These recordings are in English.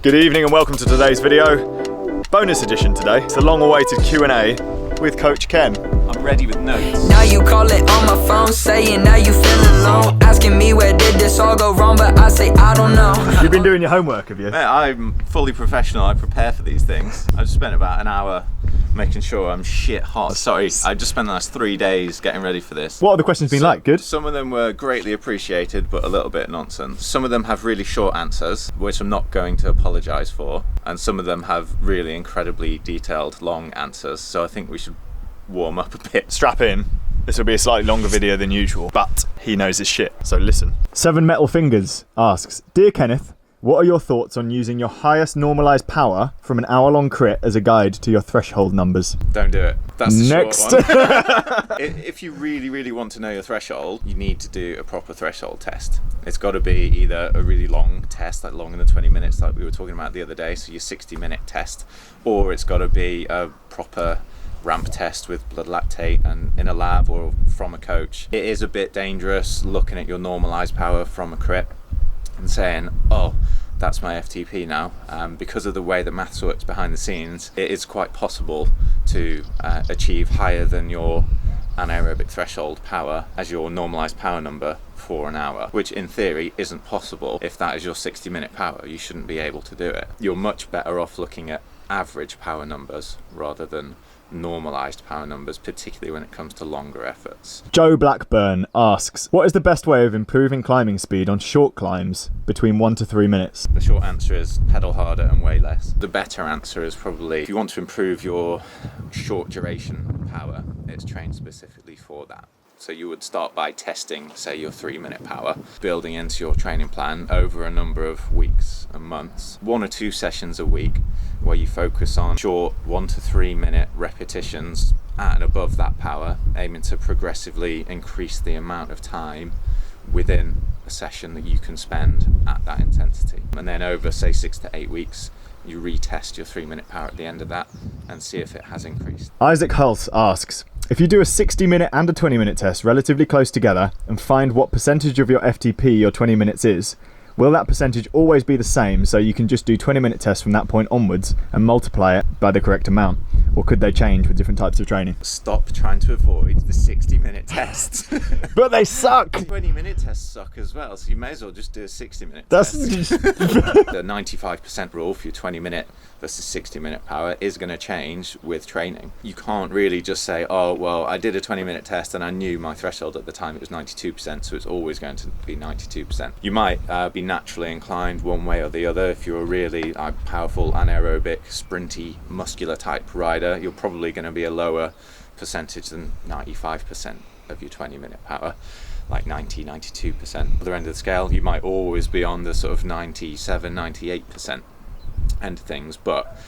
Good evening and welcome to today's video. Bonus edition today. It's a long-awaited Q&A with Coach Ken. I'm ready with notes. Now you call it on my phone, saying now you feel alone. Asking me where did this all go wrong, but I say I don't know. You've been doing your homework, have you? Yeah, I'm fully professional. I prepare for these things. I've spent about an hour making sure I'm shit hot. Sorry, I just spent the last 3 days getting ready for this. What have the questions been like? Good? Some of them were greatly appreciated, but a little bit nonsense. Some of them have really short answers, which I'm not going to apologise for. And some of them have really incredibly detailed, long answers. So I think we should warm up a bit. Strap in. This will be a slightly longer video than usual, but he knows his shit, so listen. Seven Metal Fingers asks, Dear Kenneth, what are your thoughts on using your highest normalised power from an hour-long crit as a guide to your threshold numbers? Don't do it. That's the Next. short one. If you really want to know your threshold, you need to do a proper threshold test. It's got to be either a really long test, like longer than 20 minutes like we were talking about the other day, so your 60-minute test, or it's got to be a proper ramp test with blood lactate and in a lab or from a coach. It is a bit dangerous looking at your normalised power from a crit and saying, oh, that's my FTP now. Because of the way the maths works behind the scenes, it is quite possible to achieve higher than your anaerobic threshold power as your normalised power number for an hour, which in theory isn't possible. If that is your 60-minute power, you shouldn't be able to do it. You're much better off looking at average power numbers rather than normalised power numbers, particularly when it comes to longer efforts. Joe Blackburn asks, what is the best way of improving climbing speed on short climbs between 1 to 3 minutes? The short answer is pedal harder and way less. The better answer is probably, if you want to improve your short duration power, it's trained specifically for that. So you would start by testing, say, your 3-minute power, building into your training plan over a number of weeks and months. 1 or 2 sessions a week where you focus on short 1 to 3 minute repetitions at and above that power, aiming to progressively increase the amount of time within a session that you can spend at that intensity. And then over, say, 6 to 8 weeks, you retest your 3-minute power at the end of that and see if it has increased. Isaac Hulse asks, if you do a 60-minute and a 20-minute test relatively close together and find what percentage of your FTP your 20 minutes is, will that percentage always be the same so you can just do 20-minute tests from that point onwards and multiply it by the correct amount? Or could they change with different types of training? Stop trying to avoid the 60-minute tests. But they suck! 20-minute tests suck as well, so you may as well just do a 60-minute That's test. The 95% rule for your 20-minute versus 60-minute power is going to change with training. You can't really just say, oh, well, I did a 20-minute test and I knew my threshold at the time it was 92%, so it's always going to be 92%. You might be naturally inclined one way or the other. If you're a really powerful, anaerobic, sprinty, muscular type rider, you're probably going to be a lower percentage than 95% of your 20-minute power, like 90, 92%. At the other end of the scale, you might always be on the sort of 97, 98% end of things, but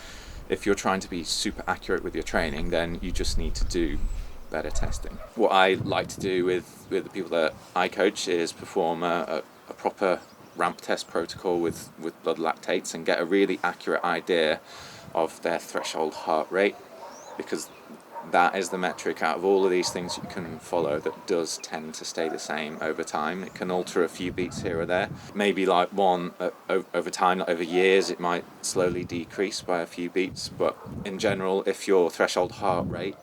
if you're trying to be super accurate with your training, then you just need to do better testing. What I like to do with the people that I coach is perform a proper ramp test protocol with blood lactates and get a really accurate idea of their threshold heart rate, because that is the metric out of all of these things you can follow that does tend to stay the same over time. It can alter a few beats here or there. Maybe like one over time, like over years, it might slowly decrease by a few beats. But in general, if your threshold heart rate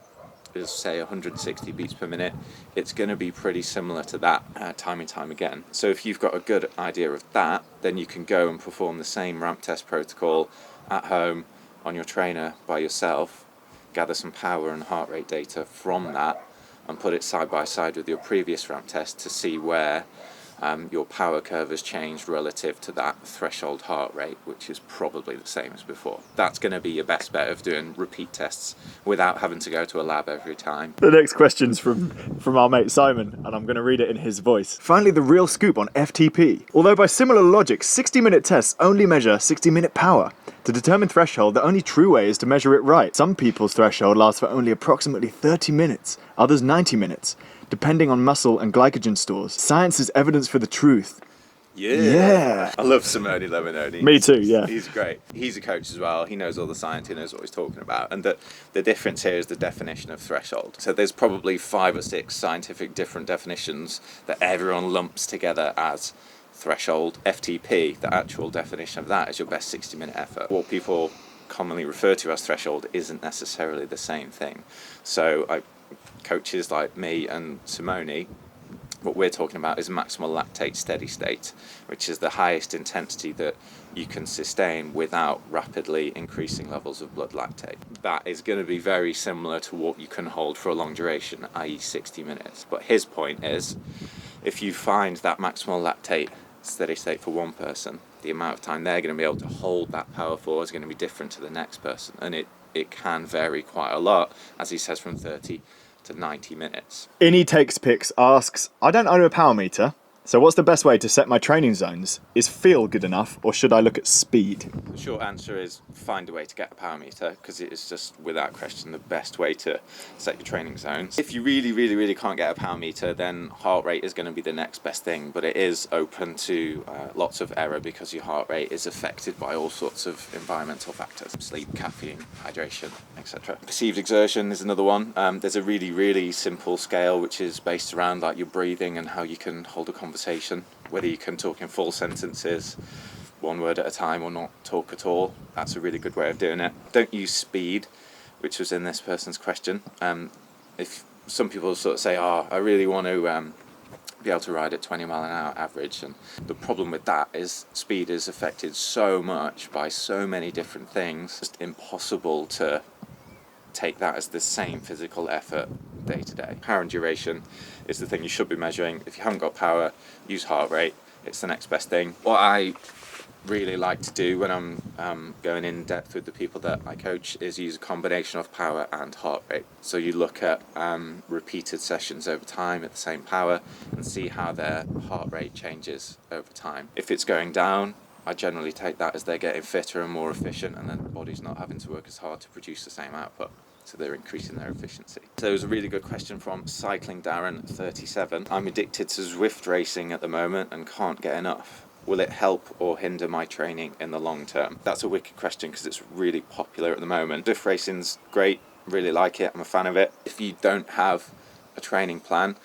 is, say, 160 beats per minute, it's going to be pretty similar to that time and time again. So if you've got a good idea of that, then you can go and perform the same ramp test protocol at home on your trainer by yourself, gather some power and heart rate data from that and put it side by side with your previous ramp test to see where your power curve has changed relative to that threshold heart rate, which is probably the same as before. That's going to be your best bet of doing repeat tests without having to go to a lab every time. The next question's from our mate Simon, and I'm going to read it in his voice. Finally, the real scoop on FTP. Although by similar logic, 60-minute tests only measure 60-minute power. To determine threshold, the only true way is to measure it right. Some people's threshold lasts for only approximately 30 minutes, others 90 minutes, depending on muscle and glycogen stores. Science is evidence for the truth. Yeah. I love Simone Lemononi. Me too, yeah. He's great. He's a coach as well. He knows all the science. He knows what he's talking about. And the difference here is the definition of threshold. So there's probably 5 or 6 scientific different definitions that everyone lumps together as threshold. FTP, the actual definition of that, is your best 60-minute effort. What people commonly refer to as threshold isn't necessarily the same thing. So coaches like me and Simone, what we're talking about is maximal lactate steady state, which is the highest intensity that you can sustain without rapidly increasing levels of blood lactate. That is going to be very similar to what you can hold for a long duration, i.e. 60 minutes. But his point is, if you find that maximal lactate steady state for one person, the amount of time they're going to be able to hold that power for is going to be different to the next person. And it can vary quite a lot, as he says, from 30 to 90 minutes. Innie Takes Pics asks, I don't own a power meter, so what's the best way to set my training zones? Is feel good enough, or should I look at speed? The short answer is find a way to get a power meter, because it is just, without question, the best way to set your training zones. If you really can't get a power meter, then heart rate is going to be the next best thing, but it is open to lots of error, because your heart rate is affected by all sorts of environmental factors: sleep, caffeine, hydration, etc. Perceived exertion is another one. There's a really simple scale which is based around like your breathing and how you can hold a conversation, whether you can talk in full sentences, one word at a time, or not talk at all. That's a really good way of doing it. Don't use speed, which was in this person's question. If some people sort of say, I really want to be able to ride at 20 mile an hour average, and the problem with that is speed is affected so much by so many different things. It's just impossible to take that as the same physical effort day to day. Power and duration is the thing you should be measuring. If you haven't got power, use heart rate. It's the next best thing. What I really like to do when I'm going in depth with the people that I coach is use a combination of power and heart rate. So you look at repeated sessions over time at the same power and see how their heart rate changes over time. If it's going down, I generally take that as they're getting fitter and more efficient, and then the body's not having to work as hard to produce the same output. So they're increasing their efficiency. So it was a really good question from Cycling Darren 37. I'm addicted to Zwift racing at the moment and can't get enough. Will it help or hinder my training in the long term? That's a wicked question, because it's really popular at the moment. Zwift racing's great, really like it, I'm a fan of it. If you don't have a training plan,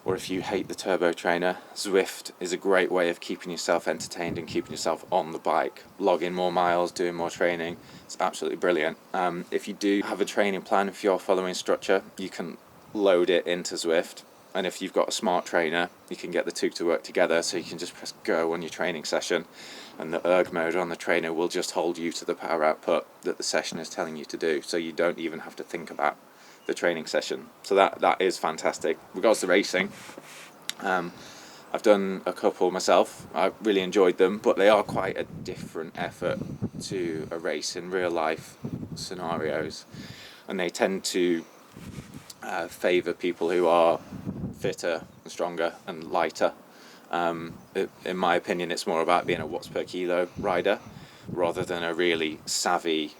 or if you hate the turbo trainer, Zwift is a great way of keeping yourself entertained and keeping yourself on the bike. Logging more miles, doing more training. It's absolutely brilliant. If you do have a training plan, if you're following structure, you can load it into Zwift. And if you've got a smart trainer, you can get the two to work together, so you can just press go on your training session, and the erg mode on the trainer will just hold you to the power output that the session is telling you to do, so you don't even have to think about the training session. So that is fantastic. Regards to racing, I've done a couple myself. I really enjoyed them, but they are quite a different effort to a race in real life scenarios, and they tend to favour people who are fitter and stronger and lighter. In my opinion, it's more about being a watts per kilo rider rather than a really savvy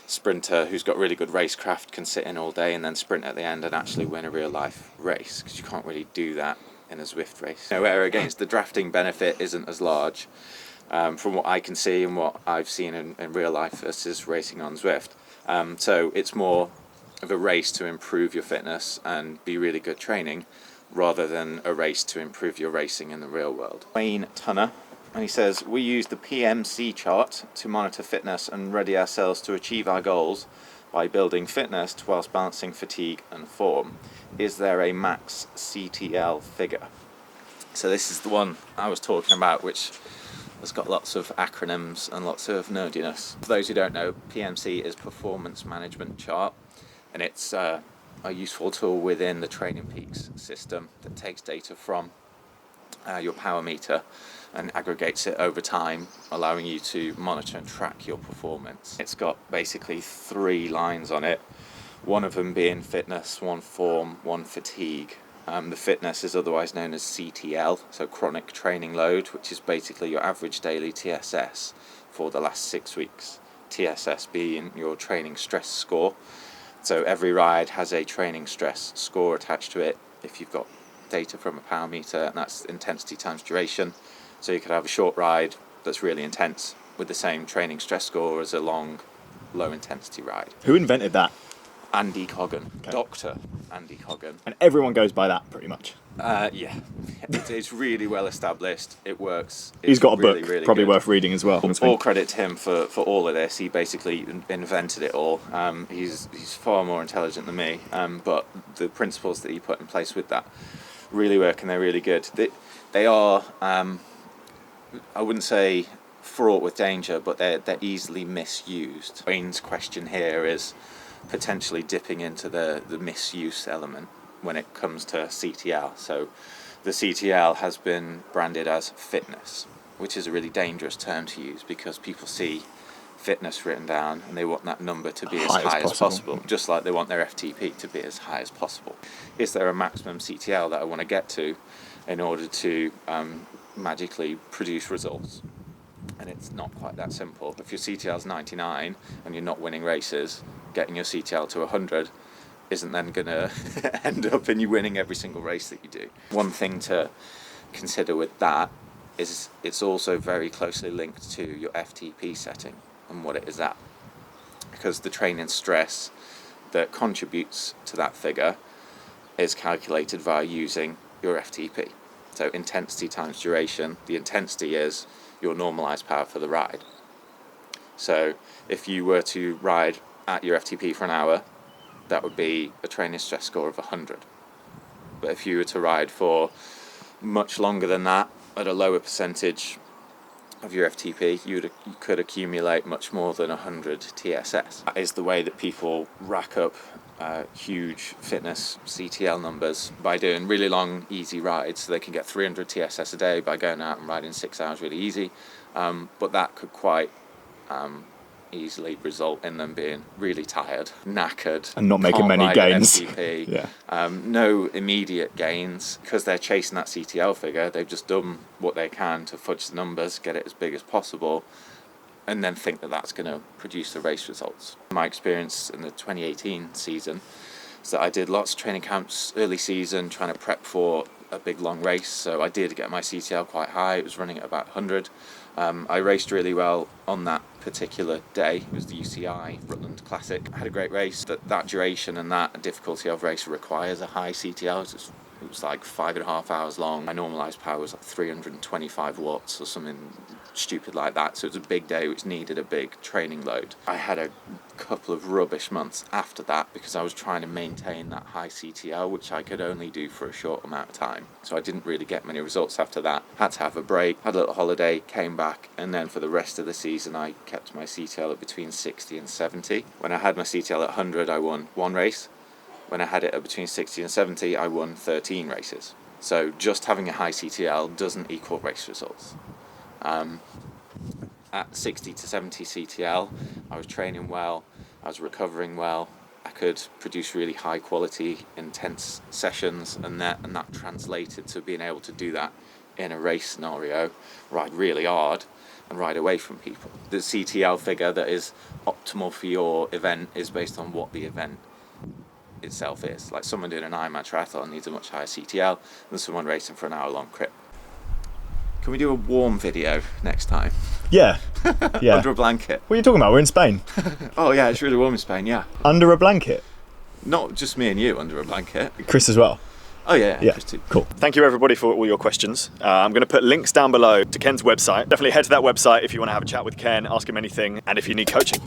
sprinter who's got really good racecraft, can sit in all day and then sprint at the end and actually win a real life race, because you can't really do that in a Zwift race. Where against the drafting benefit isn't as large from what I can see and what I've seen in real life versus racing on Zwift. So it's more of a race to improve your fitness and be really good training, rather than a race to improve your racing in the real world. Wayne Tunner, and he says, we use the PMC chart to monitor fitness and ready ourselves to achieve our goals by building fitness whilst balancing fatigue and form. Is there a max CTL figure? So this is the one I was talking about, which has got lots of acronyms and lots of nerdiness. For those who don't know, PMC is Performance Management Chart, and it's a useful tool within the Training Peaks system that takes data from your power meter and aggregates it over time, allowing you to monitor and track your performance. It's got basically 3 lines on it, one of them being fitness, one form, one fatigue. The fitness is otherwise known as CTL, so chronic training load, which is basically your average daily TSS for the last 6 weeks. TSS being your training stress score. So every ride has a training stress score attached to it. If you've got data from a power meter, and that's intensity times duration. So you could have a short ride that's really intense with the same training stress score as a long, low intensity ride. Who invented that? Andy Coggan, Dr. Andy Coggan. And everyone goes by that pretty much. Yeah, it's really well established. It works. He's got a really, book, really probably good. worth reading as well. All credit to him for all of this. He basically invented it all. He's far more intelligent than me, but the principles that he put in place with that really work, and they're really good. They are, I wouldn't say fraught with danger, but they're easily misused. Wayne's question here is potentially dipping into the misuse element when it comes to CTL. So the CTL has been branded as fitness, which is a really dangerous term to use because people see fitness written down and they want that number to be as high as possible, just like they want their FTP to be as high as possible. Is there a maximum CTL that I want to get to in order to magically produce results? And it's not quite that simple. If your CTL is 99 and you're not winning races, getting your CTL to 100 isn't then going to end up in you winning every single race that you do. One thing to consider with that is it's also very closely linked to your FTP setting and what it is at, because the training stress that contributes to that figure is calculated via using your FTP. So intensity times duration. The intensity is your normalized power for the ride. So if you were to ride at your FTP for an hour, that would be a training stress score of 100. But if you were to ride for much longer than that at a lower percentage of your FTP, you could accumulate much more than 100 TSS. That is the way that people rack up huge fitness CTL numbers by doing really long, easy rides. So they can get 300 TSS a day by going out and riding 6 hours really easy. But that could quite easily result in them being really tired, knackered, and not making many gains. FTP, Yeah. no immediate gains because they're chasing that CTL figure. They've just done what they can to fudge the numbers, get it as big as possible, and then think that that's going to produce the race results. My experience in the 2018 season is that I did lots of training camps early season trying to prep for a big long race, so I did get my CTL quite high. It was running at about 100. I raced really well on that particular day. It was the UCI Rutland Classic. I had a great race. That duration and that difficulty of race requires a high CTL. It was like 5.5 hours long. My normalised power was like 325 watts or something stupid like that. So it was a big day which needed a big training load. I had a couple of rubbish months after that because I was trying to maintain that high CTL, which I could only do for a short amount of time. So I didn't really get many results after that. Had to have a break, had a little holiday, came back, and then for the rest of the season I kept my CTL at between 60 and 70. When I had my CTL at 100, I won one race. When I had it at between 60 and 70, I won 13 races. So just having a high CTL doesn't equal race results. At 60 to 70 CTL, I was training well, I was recovering well, I could produce really high quality, intense sessions, and that translated to being able to do that in a race scenario, ride really hard and ride away from people. The CTL figure that is optimal for your event is based on what the event itself is. Like someone doing an Ironman triathlon needs a much higher CTL than someone racing for an hour-long crit. Can we do a warm video next time? Yeah. Yeah. Under a blanket. What are you talking about? We're in Spain. Oh yeah, it's really warm in Spain, yeah. Under a blanket? Not just me and you under a blanket. Chris as well? Oh yeah. Yeah, cool. Thank you everybody for all your questions. I'm going to put links down below to Ken's website. Definitely head to that website if you want to have a chat with Ken, ask him anything, and if you need coaching.